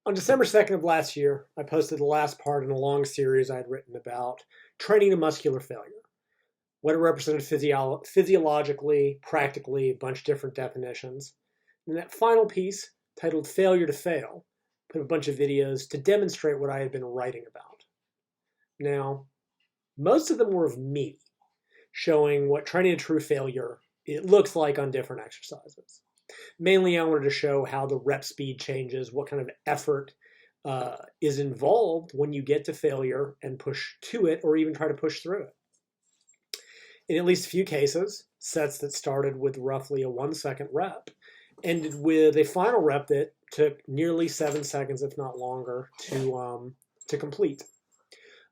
On December 2nd of last year, I posted the last part in a long series I had written about training to muscular failure, what it represented physiologically, practically, a bunch of different definitions. And that final piece, titled Failure to Fail, put a bunch of videos to demonstrate what I had been writing about. Now, most of them were of me, showing what training to true failure it looks like on different exercises. Mainly, I wanted to show how the rep speed changes, what kind of effort is involved when you get to failure and push to it or even try to push through it. In at least a few cases, sets that started with roughly a 1-second rep ended with a final rep that took nearly 7 seconds, if not longer, to complete.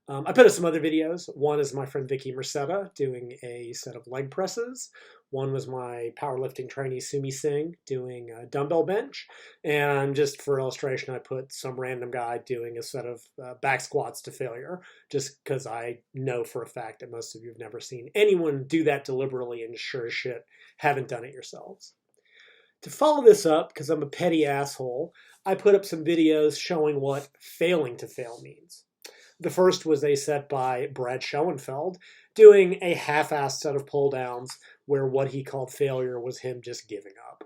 I put up some other videos. One is my friend Mike Israetel doing a set of leg presses. One was my powerlifting trainee Sumi Singh doing a dumbbell bench. And just for illustration, I put some random guy doing a set of back squats to failure, just because I know for a fact that most of you have never seen anyone do that deliberately and sure as shit haven't done it yourselves. To follow this up, because I'm a petty asshole, I put up some videos showing what failing to fail means. The first was a set by Brad Schoenfeld doing a half-assed set of pull-downs where what he called failure was him just giving up.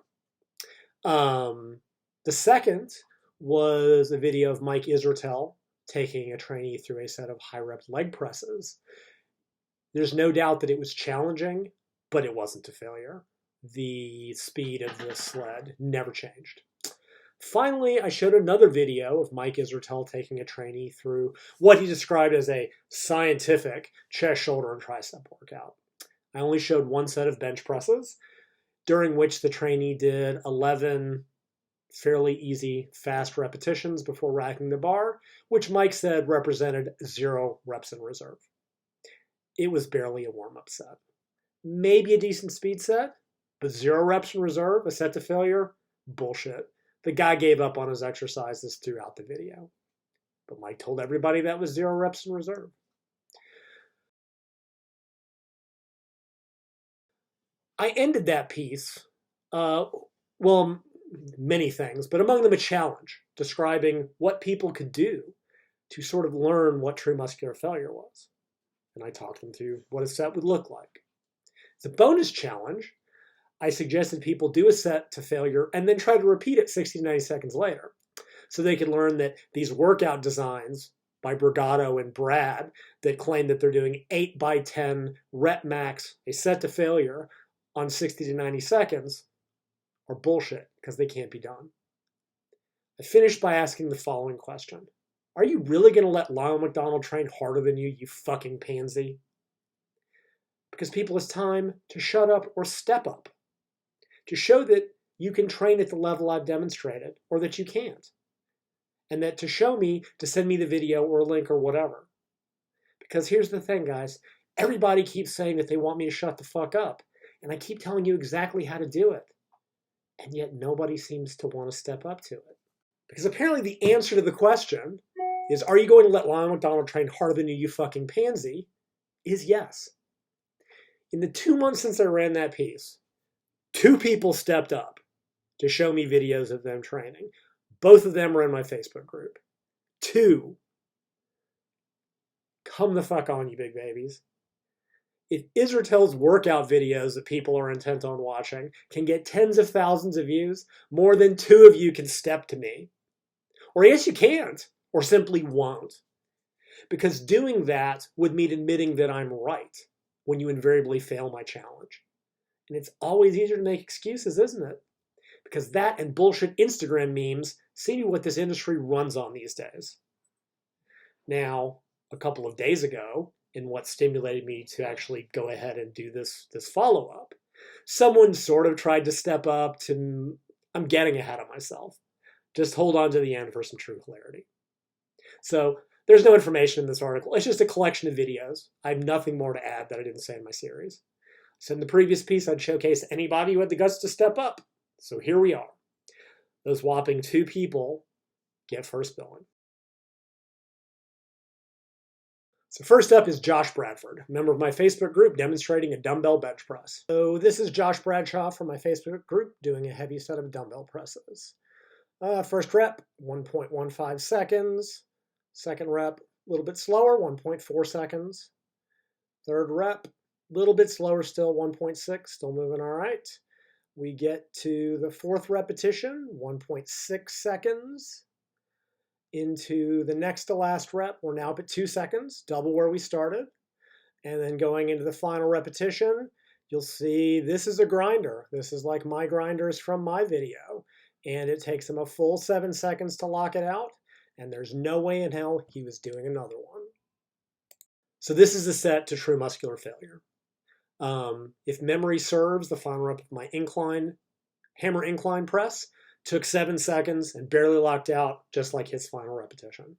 The second was a video of Mike Israetel taking a trainee through a set of high-rep leg presses. There's no doubt that it was challenging, but it wasn't a failure. The speed of the sled never changed. Finally, I showed another video of Mike Israetel taking a trainee through what he described as a scientific chest, shoulder, and tricep workout. I only showed one set of bench presses, during which the trainee did 11 fairly easy, fast repetitions before racking the bar, which Mike said represented 0 reps in reserve. It was barely a warm-up set. Maybe a decent speed set, but 0 reps in reserve, a set to failure? Bullshit. The guy gave up on his exercises throughout the video. But Mike told everybody that was 0 reps in reserve. I ended that piece, well, many things, but among them a challenge, describing what people could do to sort of learn what true muscular failure was. And I talked them through what a set would look like. As a bonus challenge, I suggested people do a set to failure and then try to repeat it 60 to 90 seconds later. So they could learn that these workout designs by Brigado and Brad that claim that they're doing 8 by 10 rep max, a set to failure on 60 to 90 seconds are bullshit because they can't be done. I finished by asking the following question. Are you really going to let Lyle McDonald train harder than you fucking pansy? Because people, it's time to shut up or step up. To show that you can train at the level I've demonstrated, or that you can't. And that to show me, to send me the video or a link or whatever. Because here's the thing, guys. Everybody keeps saying that they want me to shut the fuck up. And I keep telling you exactly how to do it. And yet nobody seems to want to step up to it. Because apparently the answer to the question is, are you going to let Lyle McDonald train harder than you fucking pansy? Is yes. In the 2 months since I ran that piece, 2 people stepped up to show me videos of them training. Both of them were in my Facebook group. 2. Come the fuck on, you big babies. If Israetel's workout videos that people are intent on watching can get tens of thousands of views, more than 2 of you can step to me. Or yes, you can't, or simply won't. Because doing that would mean admitting that I'm right when you invariably fail my challenge. And it's always easier to make excuses, isn't it? Because that and bullshit Instagram memes seem to be what this industry runs on these days. Now, a couple of days ago, in what stimulated me to actually go ahead and do this follow-up, someone sort of tried to step up to, I'm getting ahead of myself. Just hold on to the end for some true clarity. So there's no information in this article. It's just a collection of videos. I have nothing more to add that I didn't say in my series. So in the previous piece, I'd showcase anybody who had the guts to step up. So here we are. Those whopping 2 people get first billing. So first up is Josh Bradford, a member of my Facebook group demonstrating a dumbbell bench press. So this is Josh Bradshaw from my Facebook group doing a heavy set of dumbbell presses. First rep, 1.15 seconds. Second rep, a little bit slower, 1.4 seconds. Third rep, a little bit slower still, 1.6, still moving all right. We get to the fourth repetition, 1.6 seconds. Into the next to last rep, we're now up at 2 seconds, double where we started. And then going into the final repetition, you'll see this is a grinder. This is like my grinders from my video. And it takes him a full 7 seconds to lock it out. And there's no way in hell he was doing another one. So this is the set to true muscular failure. If memory serves, the final rep of my hammer incline press took 7 seconds and barely locked out, just like his final repetition.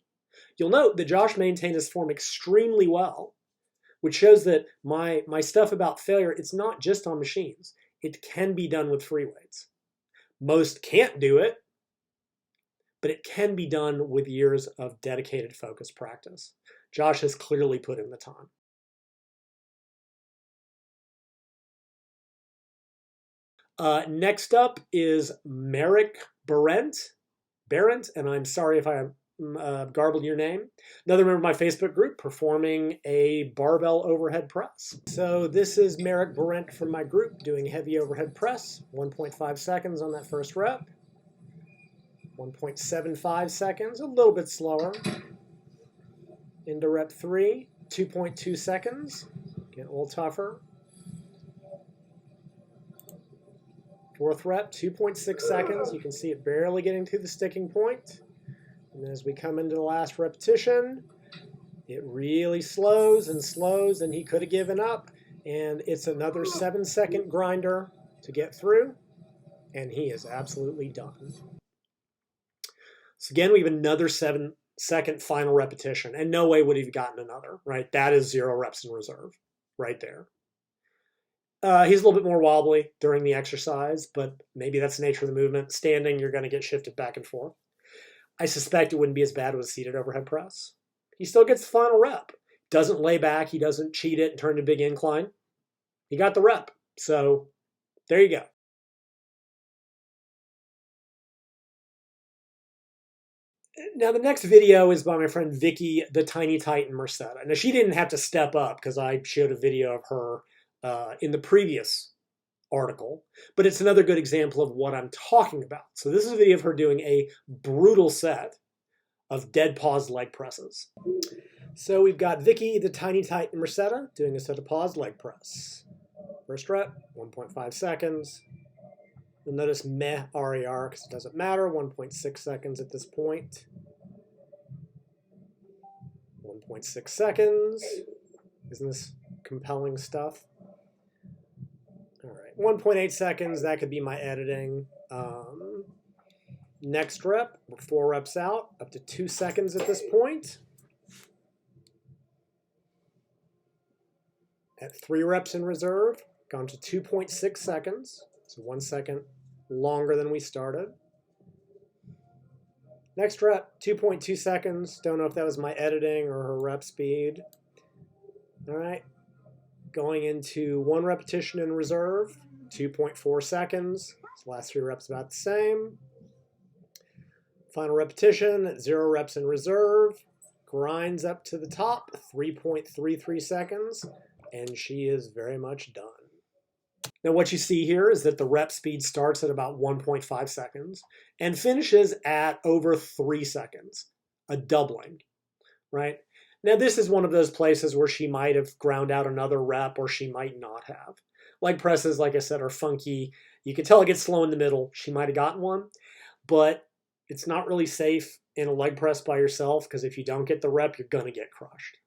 You'll note that Josh maintained his form extremely well, which shows that my stuff about failure, it's not just on machines. It can be done with free weights. Most can't do it, but it can be done with years of dedicated focused practice. Josh has clearly put in the time. Next up is Merrick Berendt, and I'm sorry if I garbled your name. Another member of my Facebook group performing a barbell overhead press. So this is Merrick Berendt from my group doing heavy overhead press, 1.5 seconds on that first rep, 1.75 seconds, a little bit slower. Into rep 3, 2.2 seconds, get a little tougher. Fourth rep, 2.6 seconds. You can see it barely getting to the sticking point. And then as we come into the last repetition, it really slows, and he could have given up. And it's another 7-second grinder to get through, and he is absolutely done. So again, we have another 7-second final repetition, and no way would he have gotten another, right? That is 0 reps in reserve right there. He's a little bit more wobbly during the exercise, but maybe that's the nature of the movement. Standing, you're going to get shifted back and forth. I suspect it wouldn't be as bad with a seated overhead press. He still gets the final rep. Doesn't lay back. He doesn't cheat it and turn to big incline. He got the rep. So there you go. Now, the next video is by my friend Vicky, the Tiny Titan Merceda. Now, she didn't have to step up because I showed a video of her in the previous article, but it's another good example of what I'm talking about. So this is a video of her doing a brutal set of dead pause leg presses. So we've got Vicky, the Tiny Titan Merceda, doing a set of pause leg press. First rep, 1.5 seconds. You'll notice meh RAR because it doesn't matter, 1.6 seconds at this point. 1.6 seconds. Isn't this compelling stuff? All right, 1.8 seconds, that could be my editing. Next rep, we're 4 reps out, up to 2 seconds at this point. At 3 reps in reserve, gone to 2.6 seconds, so 1 second longer than we started. Next rep, 2.2 seconds. Don't know if that was my editing or her rep speed. All right. Going into 1 repetition in reserve, 2.4 seconds. So last 3 reps about the same. Final repetition, 0 reps in reserve. Grinds up to the top, 3.33 seconds. And she is very much done. Now what you see here is that the rep speed starts at about 1.5 seconds and finishes at over 3 seconds, a doubling, right? Now this is one of those places where she might have ground out another rep or she might not have. Leg presses, like I said, are funky. You can tell it gets slow in the middle. She might have gotten one, but it's not really safe in a leg press by yourself because if you don't get the rep, you're going to get crushed.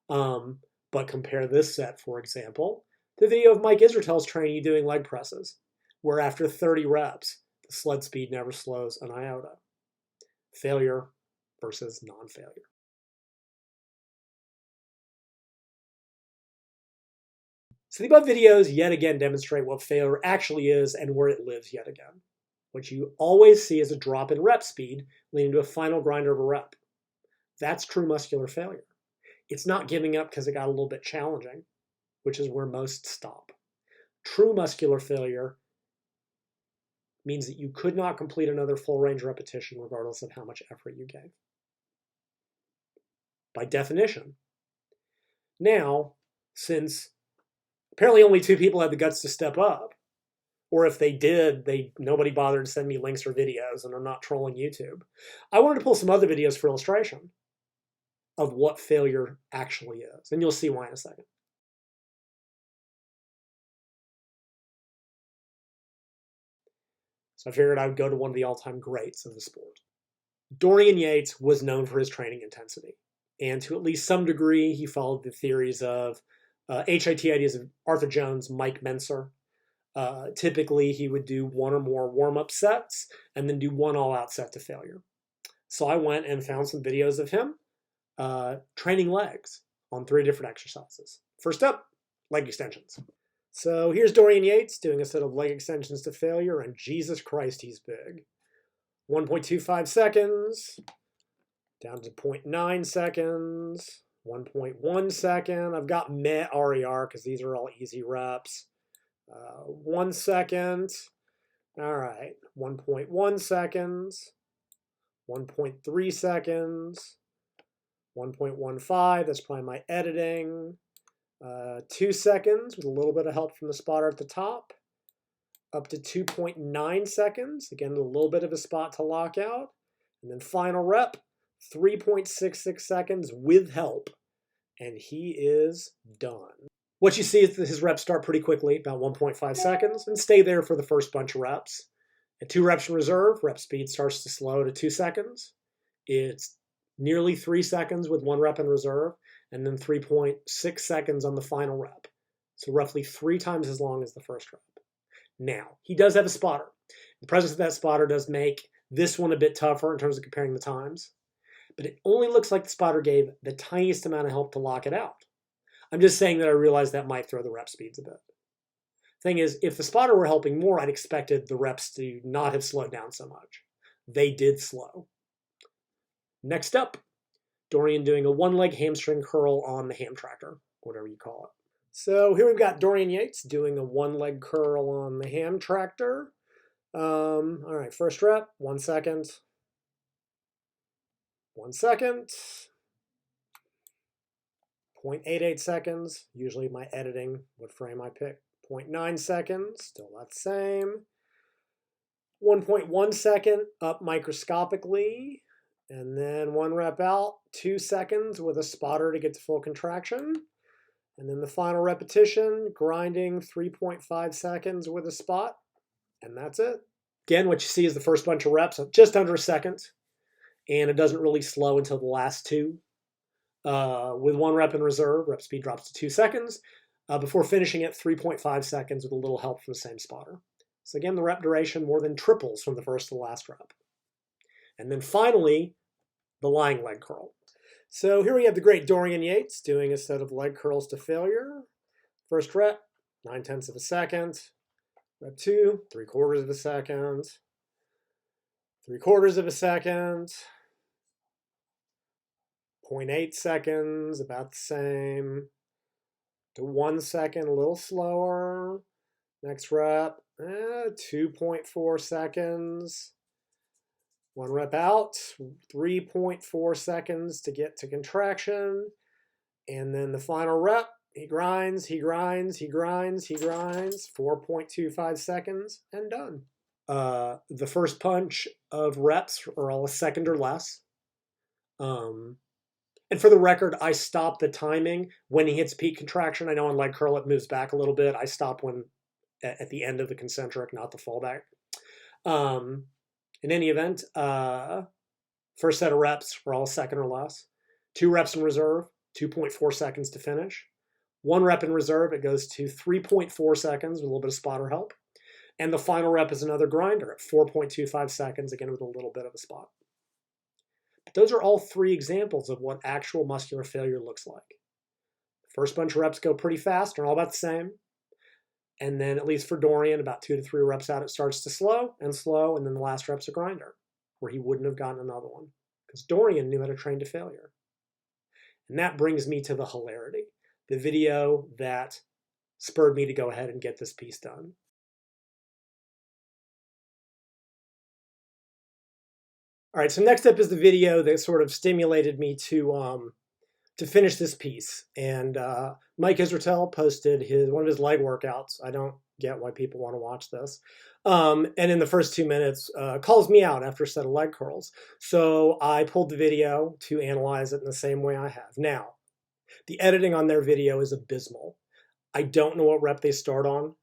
But compare this set, for example, the video of Mike Israetel's trainee doing leg presses, where after 30 reps, the sled speed never slows an iota. Failure versus non-failure. So the above videos yet again demonstrate what failure actually is and where it lives yet again. What you always see is a drop in rep speed leading to a final grinder of a rep. That's true muscular failure. It's not giving up because it got a little bit challenging, which is where most stop. True muscular failure means that you could not complete another full range repetition regardless of how much effort you gave. By definition. Now, since apparently only 2 people had the guts to step up, or if they did, nobody bothered to send me links or videos, and I'm not trolling YouTube, I wanted to pull some other videos for illustration of what failure actually is, and you'll see why in a second. So I figured I would go to one of the all-time greats of the sport. Dorian Yates was known for his training intensity, and to at least some degree, he followed the theories of HIT ideas of Arthur Jones, Mike Menser. Typically, he would do 1 or more warm-up sets and then do 1 all-out set to failure. So I went and found some videos of him training legs on 3 different exercises. First up, leg extensions. So here's Dorian Yates doing a set of leg extensions to failure, and Jesus Christ, he's big. 1.25 seconds, down to 0.9 seconds, 1.1 second. I've got meh RER because these are all easy reps. 1 second. All right, 1.1 seconds, 1.3 seconds, 1.15. That's probably my editing. 2 seconds with a little bit of help from the spotter at the top. Up to 2.9 seconds. Again, a little bit of a spot to lock out. And then final rep, 3.66 seconds with help. And he is done. What you see is that his reps start pretty quickly, about 1.5 seconds, and stay there for the first bunch of reps. At 2 reps in reserve, rep speed starts to slow to 2 seconds. It's nearly 3 seconds with 1 rep in reserve, and then 3.6 seconds on the final rep. So roughly 3 times as long as the first rep. Now, he does have a spotter. The presence of that spotter does make this one a bit tougher in terms of comparing the times, but it only looks like the spotter gave the tiniest amount of help to lock it out. I'm just saying that I realize that might throw the rep speeds a bit. Thing is, if the spotter were helping more, I'd expected the reps to not have slowed down so much. They did slow. Next up, Dorian doing a 1-leg hamstring curl on the ham tractor, whatever you call it. So here we've got Dorian Yates doing a 1-leg curl on the ham tractor. All right, first rep, 1 second. 1 second. 0.88 seconds. Usually my editing, what frame I pick. 0.9 seconds, still that same. 1.1 second up microscopically. And then 1 rep out, 2 seconds with a spotter to get to full contraction. And then the final repetition, grinding 3.5 seconds with a spot. And that's it. Again, what you see is the first bunch of reps, just under a second. And it doesn't really slow until the last 2. With 1 rep in reserve, rep speed drops to 2 seconds. Before finishing at 3.5 seconds with a little help from the same spotter. So again, the rep duration more than triples from the first to the last rep. And then finally, the lying leg curl. So here we have the great Dorian Yates doing a set of leg curls to failure. First rep, 0.9 of a second. Rep 2, 3/4 of a second. 3/4 of a second. 0.8 seconds, about the same. To 1 second, a little slower. Next rep, 2.4 seconds. 1 rep out, 3.4 seconds to get to contraction. And then the final rep, he grinds, he grinds, he grinds, he grinds. 4.25 seconds and done. The first punch of reps are all a second or less. And for the record, I stop the timing when he hits peak contraction. I know on leg curl it moves back a little bit. I stop when at the end of the concentric, not the fallback. In any event, first set of reps were all a second or less. 2 reps in reserve, 2.4 seconds to finish. 1 rep in reserve, it goes to 3.4 seconds with a little bit of spotter help. And the final rep is another grinder at 4.25 seconds, again with a little bit of a spot. But those are all 3 examples of what actual muscular failure looks like. The first bunch of reps go pretty fast, they're all about the same. And then, at least for Dorian, about 2 to 3 reps out, it starts to slow, and then the last rep's a grinder, where he wouldn't have gotten another one, because Dorian knew how to train to failure. And that brings me to the hilarity, the video that spurred me to go ahead and get this piece done. All right, so next up is the video that sort of stimulated me to finish this piece. And Mike Israetel posted one of his leg workouts. I don't get why people want to watch this. And in the first 2 minutes, calls me out after a set of leg curls. So I pulled the video to analyze it in the same way I have. Now, the editing on their video is abysmal. I don't know what rep they start on.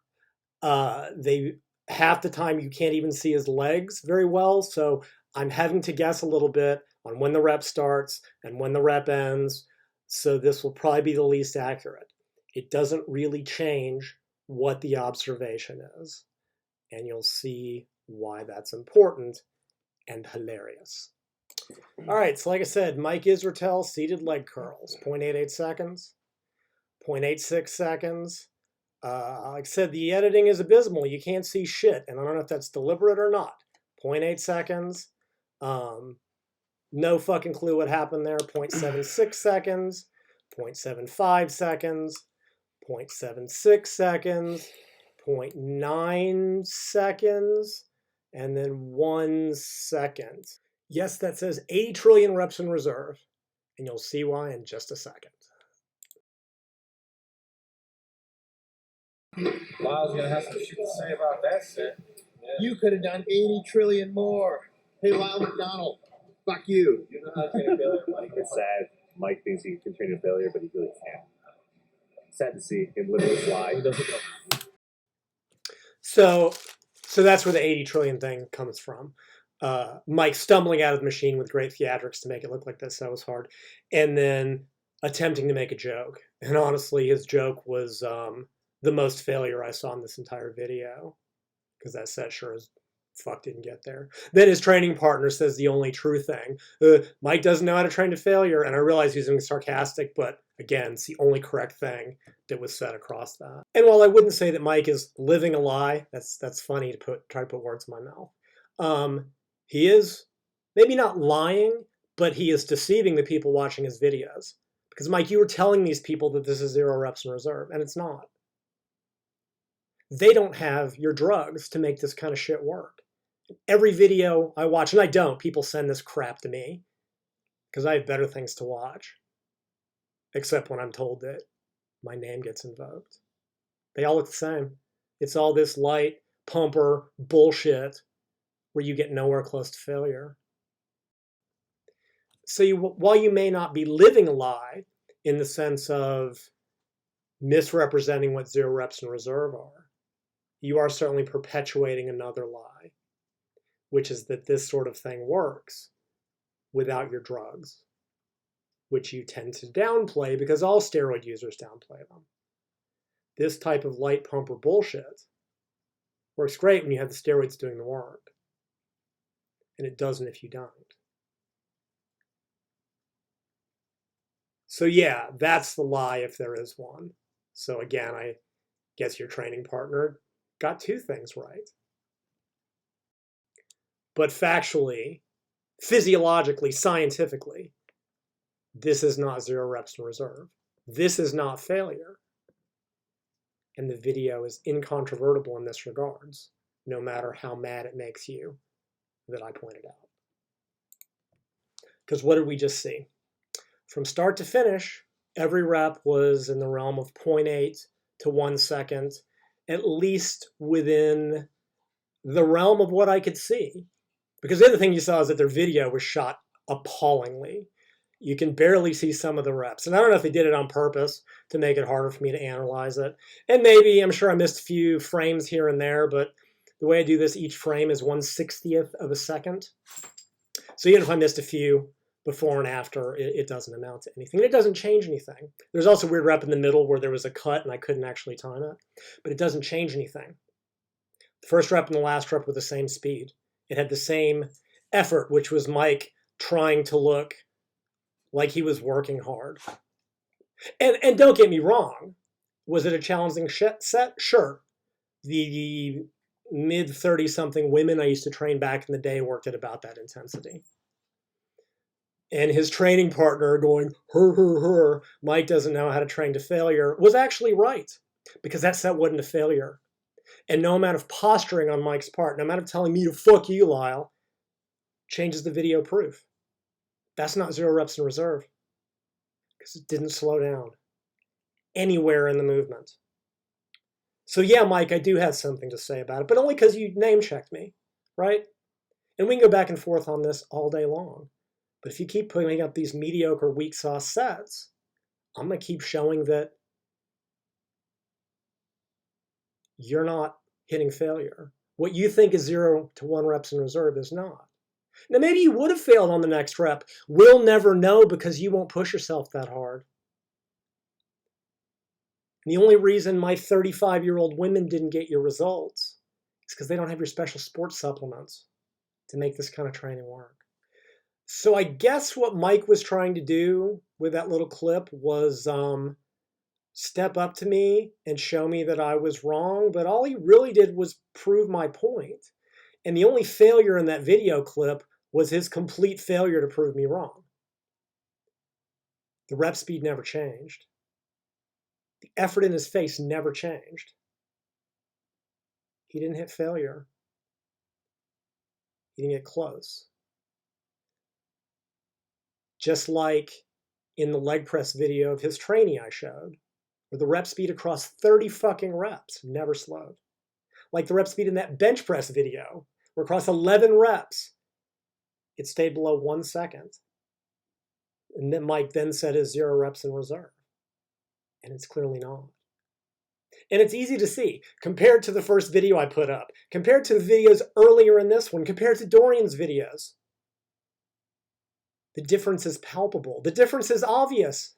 Half the time you can't even see his legs very well. So I'm having to guess a little bit on when the rep starts and when the rep ends. So this will probably be the least accurate. It doesn't really change what the observation is. And you'll see why that's important and hilarious. All right, so like I said, Mike Israetel, seated leg curls, 0.88 seconds, 0.86 seconds. Like I said, the editing is abysmal. You can't see shit, and I don't know if that's deliberate or not. 0.8 seconds. No fucking clue what happened there. 0.76 seconds, 0.75 seconds, 0.76 seconds, 0.9 seconds, and then 1 second. Yes, that says 80 trillion reps in reserve, and you'll see why in just a second. Lyle's going to have some shit to say about that shit. Yeah. You could have done 80 trillion more. Hey, Lyle McDonald, fuck you. You know how to train a failure, Mike. It's sad. Mike thinks he can train a failure, but he really can't. Sad to see him literally fly. So that's where the 80 trillion thing comes from. Mike stumbling out of the machine with great theatrics to make it look like this. That was hard. And then attempting to make a joke. And honestly, his joke was the most failure I saw in this entire video, because that set sure as fuck didn't get there. Then his training partner says the only true thing. Mike doesn't know how to train to failure. And I realize he's being sarcastic, but again, it's the only correct thing that was said across that. And while I wouldn't say that Mike is living a lie, that's funny to try to put words in my mouth. He is maybe not lying, but he is deceiving the people watching his videos. Because Mike, you were telling these people that this is 0 reps in reserve, and it's not. They don't have your drugs to make this kind of shit work. Every video I watch, and I don't, people send this crap to me because I have better things to watch. Except when I'm told that my name gets invoked. They all look the same. It's all this light, pumper bullshit where you get nowhere close to failure. So while you may not be living a lie in the sense of misrepresenting what 0 reps in reserve are, you are certainly perpetuating another lie, which is that this sort of thing works without your drugs, which you tend to downplay because all steroid users downplay them. This type of light pumper bullshit works great when you have the steroids doing the work, and it doesn't if you don't. So yeah, that's the lie if there is one. So again, I guess your training partner got 2 things right. But factually, physiologically, scientifically, this is not 0 reps in reserve. This is not failure. And the video is incontrovertible in this regards, no matter how mad it makes you that I pointed out. Because what did we just see? From start to finish, every rep was in the realm of 0.8 to 1 second, at least within the realm of what I could see. Because the other thing you saw is that their video was shot appallingly. You can barely see some of the reps. And I don't know if they did it on purpose to make it harder for me to analyze it. And maybe, I'm sure I missed a few frames here and there, but the way I do this, each frame is 1/60th of a second. So even if I missed a few before and after, it doesn't amount to anything. And it doesn't change anything. There's also a weird rep in the middle where there was a cut and I couldn't actually time it. But it doesn't change anything. The first rep and the last rep were the same speed. It had the same effort, which was Mike trying to look like he was working hard. And don't get me wrong. Was it a challenging set? Sure. The mid-30-something women I used to train back in the day worked at about that intensity. And his training partner going, Mike doesn't know how to train to failure, was actually right. Because that set wasn't a failure. And no amount of posturing on Mike's part, no amount of telling me to fuck you, Lyle, changes the video proof. That's not 0 reps in reserve because it didn't slow down anywhere in the movement. So yeah, Mike, I do have something to say about it, but only because you name-checked me, right? And we can go back and forth on this all day long. But if you keep putting up these mediocre, weak sauce sets, I'm going to keep showing that you're not hitting failure. What you think is 0 to 1 reps in reserve is not. Now, maybe you would have failed on the next rep. We'll never know because you won't push yourself that hard. And the only reason my 35-year-old women didn't get your results is because they don't have your special sports supplements to make this kind of training work. So I guess what Mike was trying to do with that little clip was step up to me and show me that I was wrong, but all he really did was prove my point. And the only failure in that video clip was his complete failure to prove me wrong. The rep speed never changed. The effort in his face never changed. He didn't hit failure. He didn't get close. Just like in the leg press video of his trainee I showed, where the rep speed across 30 fucking reps never slowed. Like the rep speed in that bench press video, where across 11 reps, it stayed below 1 second. And then Mike then said is 0 reps in reserve. And it's clearly not. And it's easy to see, compared to the first video I put up, compared to the videos earlier in this one, compared to Dorian's videos. The difference is palpable. The difference is obvious.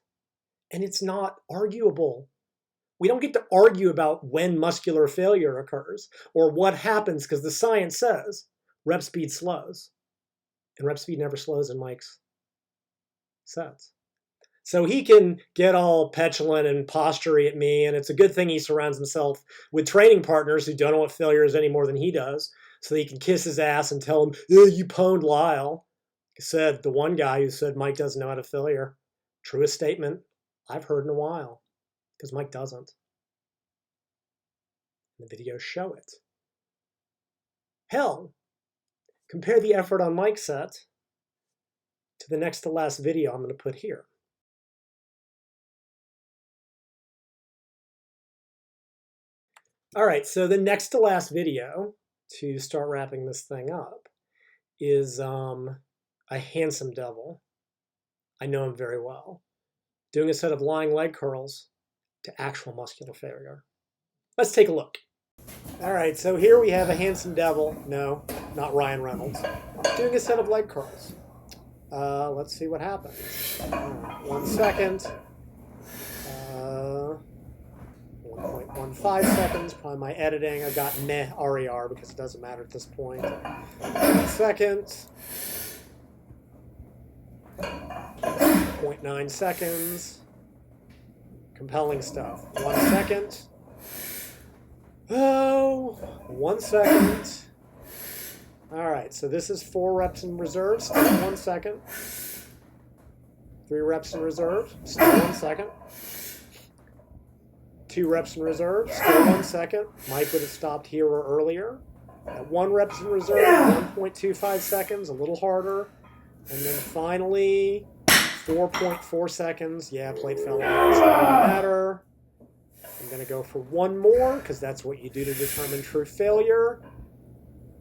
And it's not arguable. We don't get to argue about when muscular failure occurs or what happens because the science says rep speed slows. And rep speed never slows in Mike's sets. So he can get all petulant and postury at me, and it's a good thing he surrounds himself with training partners who don't know what failure is any more than he does, so that he can kiss his ass and tell him, you pwned Lyle. He said, the one guy who said Mike doesn't know how to failure. Truest statement I've heard in a while, because Mike doesn't. The videos show it. Hell, compare the effort on Mike's set to the next to last video I'm going to put here. All right, so the next to last video, to start wrapping this thing up, is a handsome devil. I know him very well. Doing a set of lying leg curls to actual muscular failure. Let's take a look. All right, so here we have a handsome devil. No, not Ryan Reynolds. Doing a set of leg curls. Let's see what happens. 1 second. 1.15 seconds, probably my editing. I've got meh RER because it doesn't matter at this point. 1 second. 0.9 seconds. Compelling stuff. 1 second. Oh, 1 second. All right, so this is 4 reps in reserve, still 1 second. 3 reps in reserve, still 1 second. 2 reps in reserve, still 1 second. Mike would have stopped here or earlier. At 1 reps in reserve, 1.25 seconds, a little harder. And then finally, 4.4 seconds. Yeah, plate fell out, so it doesn't matter. I'm going to go for 1 more, because that's what you do to determine true failure.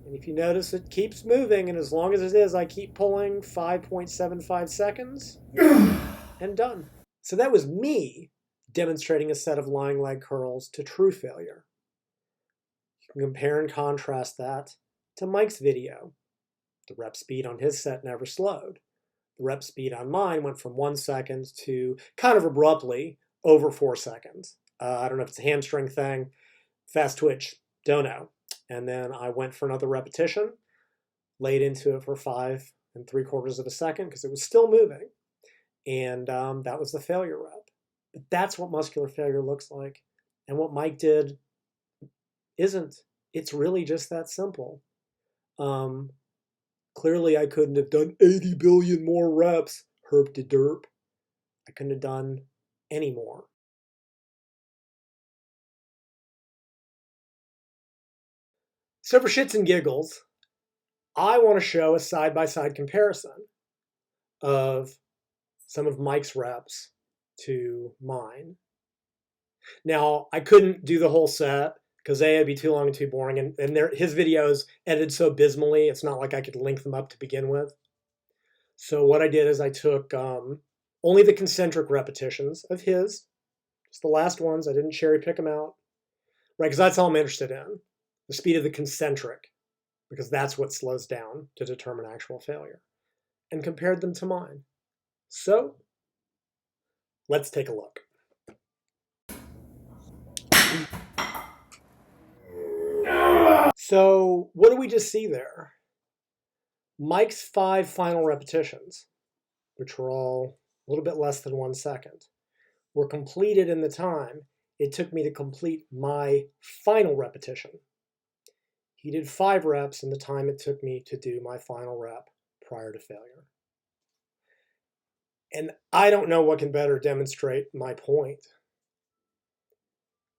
And if you notice, it keeps moving, and as long as it is, I keep pulling 5.75 seconds, and done. So that was me demonstrating a set of lying leg curls to true failure. You can compare and contrast that to Mike's video. The rep speed on his set never slowed. The rep speed on mine went from 1 second to kind of abruptly over 4 seconds. I don't know if it's a hamstring thing, fast twitch, don't know. And then I went for another repetition, laid into it for 5 3/4 seconds because it was still moving. And that was the failure rep. But that's what muscular failure looks like. And what Mike did isn't. It's really just that simple. Clearly, I couldn't have done 80 billion more reps, herp de derp. I couldn't have done any more. So for shits and giggles, I want to show a side-by-side comparison of some of Mike's reps to mine. Now, I couldn't do the whole set because A, it'd be too long and too boring, and his videos edited so abysmally, it's not like I could link them up to begin with. So what I did is I took only the concentric repetitions of his, just the last ones. I didn't cherry pick them out, right? Because that's all I'm interested in, the speed of the concentric, because that's what slows down to determine actual failure, and compared them to mine. So let's take a look. So what do we just see there? Mike's 5 final repetitions, which were all a little bit less than 1 second, were completed in the time it took me to complete my final repetition. He did 5 reps in the time it took me to do my final rep prior to failure. And I don't know what can better demonstrate my point,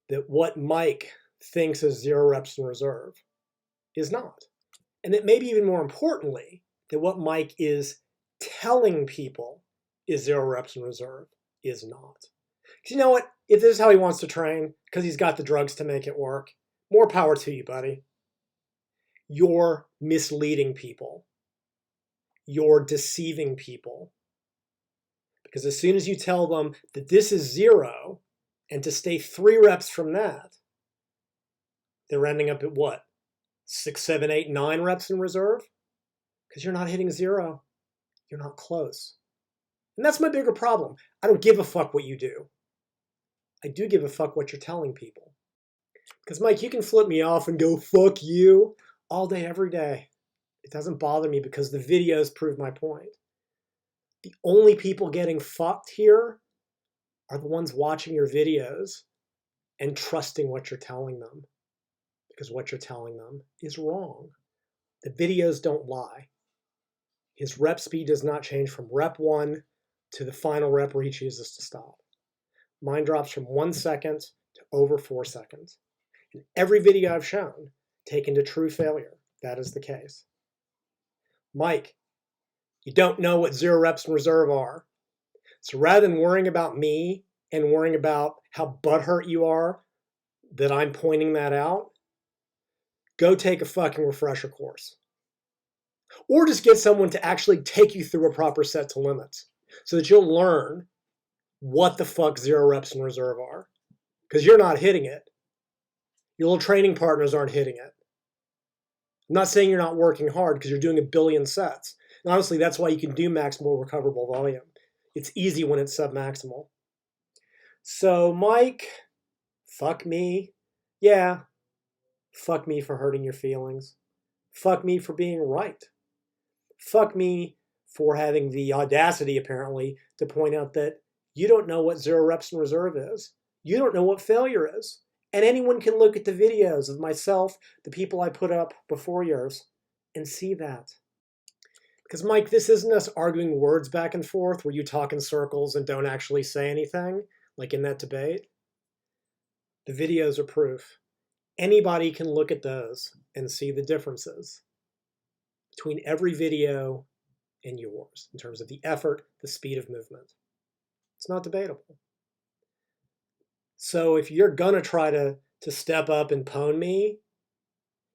that what Mike thinks is 0 reps in reserve is not. And that maybe even more importantly, that what Mike is telling people is 0 reps in reserve is not. Because you know what? If this is how he wants to train, because he's got the drugs to make it work, more power to you, buddy. You're misleading people. You're deceiving people. Because as soon as you tell them that this is 0 and to stay 3 reps from that, they're ending up at what? 6, 7, 8, 9 reps in reserve? Because you're not hitting 0. You're not close. And that's my bigger problem. I don't give a fuck what you do. I do give a fuck what you're telling people. Because Mike, you can flip me off and go, fuck you, all day, every day. It doesn't bother me because the videos prove my point. The only people getting fucked here are the ones watching your videos and trusting what you're telling them. Because what you're telling them is wrong. The videos don't lie. His rep speed does not change from rep 1 to the final rep where he chooses to stop. Mine drops from 1 second to over 4 seconds. In every video I've shown, taken to true failure, that is the case. Mike, you don't know what 0 reps in reserve are. So rather than worrying about me and worrying about how butthurt you are that I'm pointing that out, go take a fucking refresher course. Or just get someone to actually take you through a proper set to limits so that you'll learn what the fuck 0 reps in reserve are. Because you're not hitting it. Your little training partners aren't hitting it. I'm not saying you're not working hard because you're doing a billion sets. And honestly, that's why you can do maximal recoverable volume. It's easy when it's submaximal. So, Mike, fuck me. Yeah, fuck me for hurting your feelings. Fuck me for being right. Fuck me for having the audacity, apparently, to point out that you don't know what 0 reps in reserve is. You don't know what failure is. And anyone can look at the videos of myself, the people I put up before yours, and see that. Because, Mike, this isn't us arguing words back and forth where you talk in circles and don't actually say anything, like in that debate. The videos are proof. Anybody can look at those and see the differences between every video and yours in terms of the effort, the speed of movement. It's not debatable. So if you're going to try to step up and pwn me,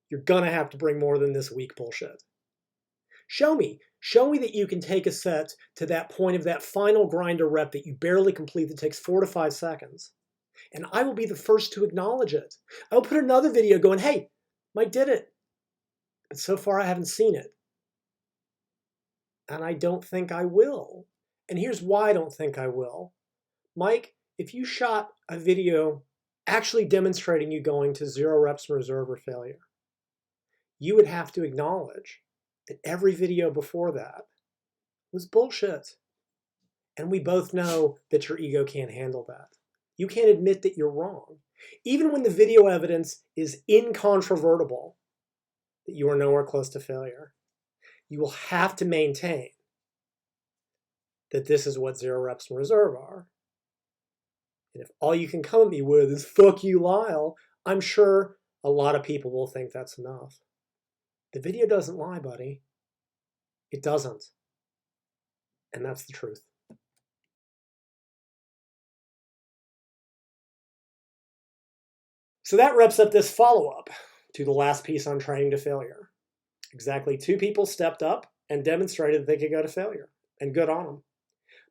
you're going to have to bring more than this weak bullshit. Show me that you can take a set to that point of that final grinder rep that you barely complete that takes 4 to 5 seconds. And I will be the first to acknowledge it. I'll put another video going, hey, Mike did it. But so far I haven't seen it. And I don't think I will. And here's why I don't think I will. Mike, if you shot a video actually demonstrating you going to 0 reps in reserve or failure, you would have to acknowledge that every video before that was bullshit. And we both know that your ego can't handle that. You can't admit that you're wrong. Even when the video evidence is incontrovertible that you are nowhere close to failure, you will have to maintain that this is what 0 reps in reserve are. And if all you can come at me with is fuck you, Lyle, I'm sure a lot of people will think that's enough. The video doesn't lie, buddy. It doesn't. And that's the truth. So that wraps up this follow-up to the last piece on training to failure. Exactly 2 people stepped up and demonstrated that they could go to failure. And good on them.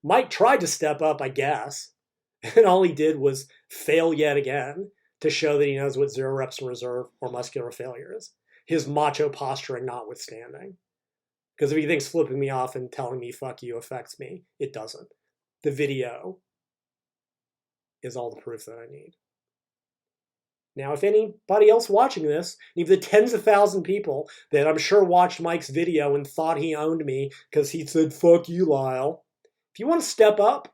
Mike tried to step up, I guess. And all he did was fail yet again to show that he knows what 0 reps in reserve or muscular failure is. His macho posturing notwithstanding. Because if he thinks flipping me off and telling me fuck you affects me, it doesn't. The video is all the proof that I need. Now, if anybody else watching this, even the tens of thousands of people that I'm sure watched Mike's video and thought he owned me because he said, fuck you, Lyle. If you want to step up,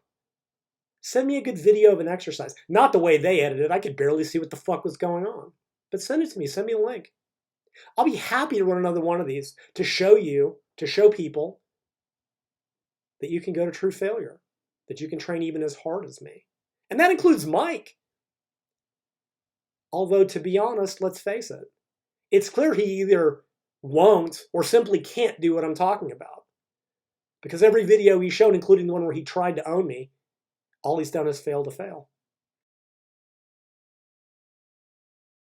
send me a good video of an exercise. Not the way they edited it. I could barely see what the fuck was going on. But send it to me. Send me a link. I'll be happy to run another one of these to show you, to show people that you can go to true failure, that you can train even as hard as me. And that includes Mike. Although, to be honest, let's face it, it's clear he either won't or simply can't do what I'm talking about. Because every video he's shown, including the one where he tried to own me, all he's done is fail to fail.